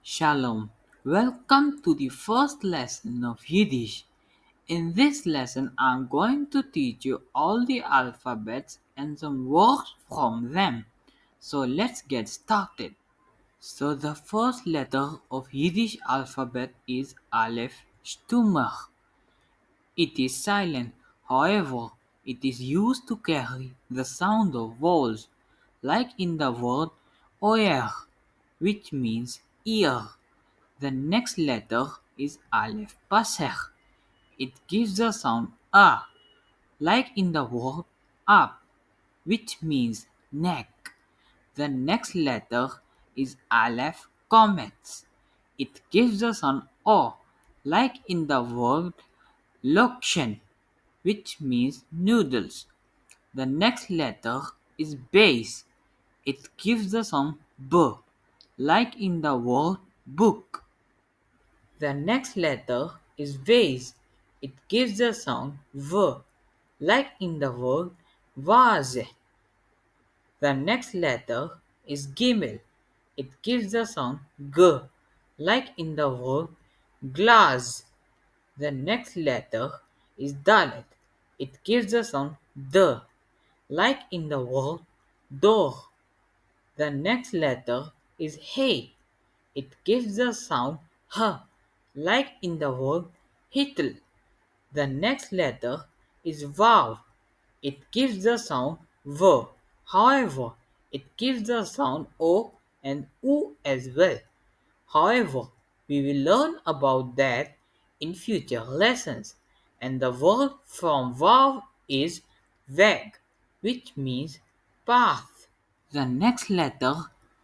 Shalom. Welcome to the first lesson of Yiddish. In this lesson, I'm going to teach you all the alphabets and some words from them. So let's get started. So the first letter of Yiddish alphabet is Aleph Stummer. It is silent, however, it is used to carry the sound of vowels, like in the word oer, which means ear. The next letter is Aleph Passer. It gives the sound A, like in the word up, which means neck. The next letter is Aleph Comets. It gives the sound O, like in the word Lokshen, which means noodles. The next letter is Base. It gives the sound B, like in the word book. The next letter is vase. It gives the sound V, like in the word vase. The next letter is Gimel. It gives the sound G, like in the word glass. The next letter is Dalet. It gives the sound D, like in the word door. The next letter is Hey. It gives the sound H, like in the word hittle. The next letter is Vav. It gives the sound V. However, it gives the sound O and U as well. However, we will learn about that in future lessons. And the word from Vav is Veg, which means path. The next letter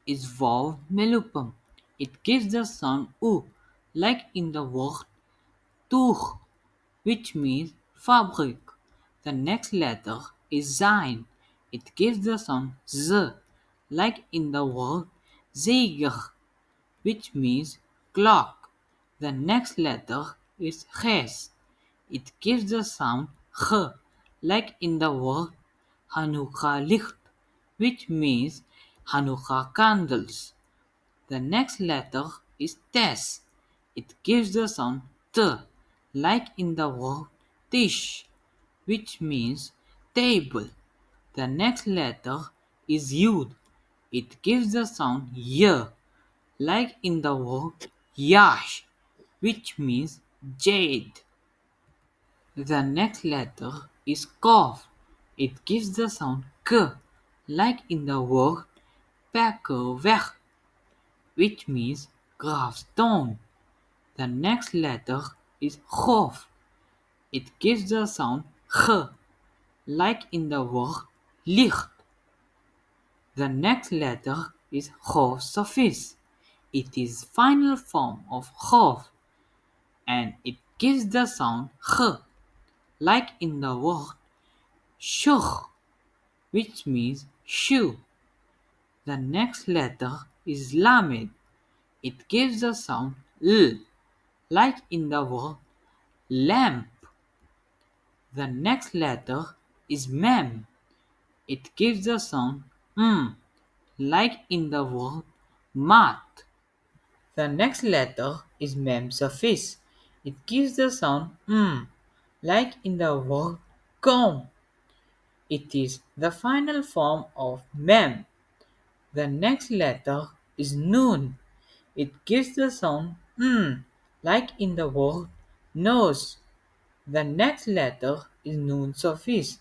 is Vav Melupum. It gives the sound U, like in the word Tuch, which means fabric. The next letter is Zain. It gives the sound Z, like in the word Zeiger, which means clock. The next letter is Ches. It gives the sound H, like in the word Hanukkah Licht, which means Hanukkah candles. The next letter is Tes. It gives the sound T, like in the word Tish, which means table. The next letter is Yud. It gives the sound Y, like in the word Yash, which means jade. The next letter is Kof. It gives the sound K, like in the word Pekkerweg, which means gravestone. The next letter is Chof. It gives the sound H, like in the word licht. The next letter is Chof suffix. It is final form of Chof and it gives the sound H, like in the word shuch, which means shoe. The next letter is Lamed. It gives the sound L, like in the word lamp. The next letter is Mem. It gives the sound like in the word mat. The next letter is Mem suffix. It gives the sound like in the word comb. It is the final form of Mem. The next letter is Nun. It gives the sound like in the word nose. The next letter is Nun suffix,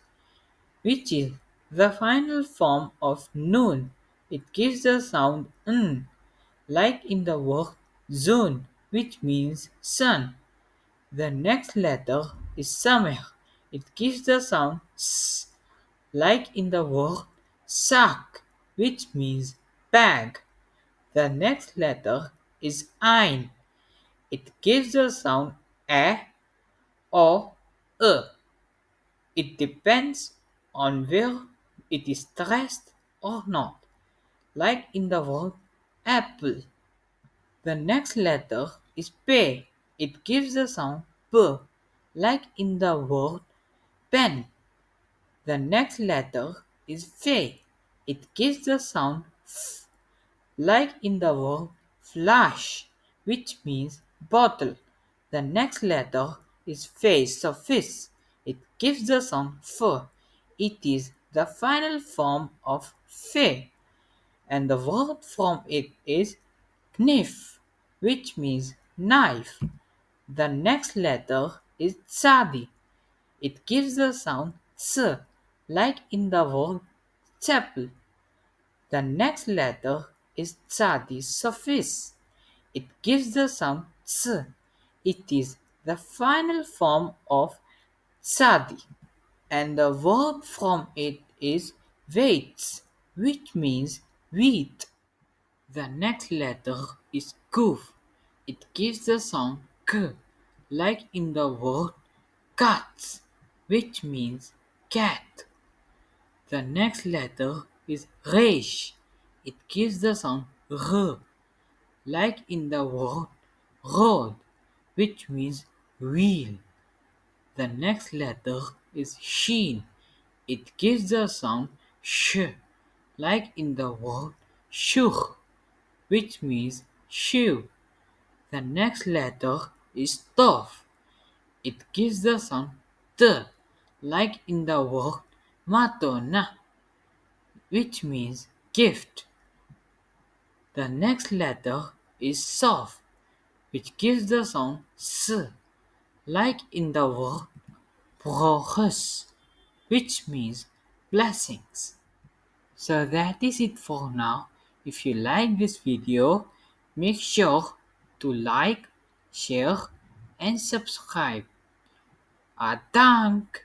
which is the final form of Nun. It gives the sound like in the word zone, which means sun. The next letter is Sameh. It gives the sound s, like in the word sack, which means bag. The next letter is Ein. It gives the sound a or e. It depends on where it is stressed or not, like in the word apple. The next letter is P. It gives the sound P, like in the word pen. The next letter is F. It gives the sound F, like in the word flash. which means bottle. The next letter is face of fish. It gives the sound f. It is the final form of fe, and the word from it is knife, which means knife. The next letter is sadi. It gives the sound s, like in the word chapel. The next letter is sadi suffix. It gives the sound s. It is the final form of sadi, and the verb from it is weights, which means wheat. The next letter is kuf. It gives the sound k, like in the word cats, which means cat. The next letter is resh. It gives the sound r, like in the word road, which means wheel. The next letter is sheen. It gives the sound sh, like in the word shuh, which means shoe. The next letter is tof. It gives the sound t, like in the word matona, which means gift. The next letter is sof, which gives the sound s, like in the word brochus, which means blessings. So that is it for now. If you like this video, make sure to like, share and subscribe. Dank!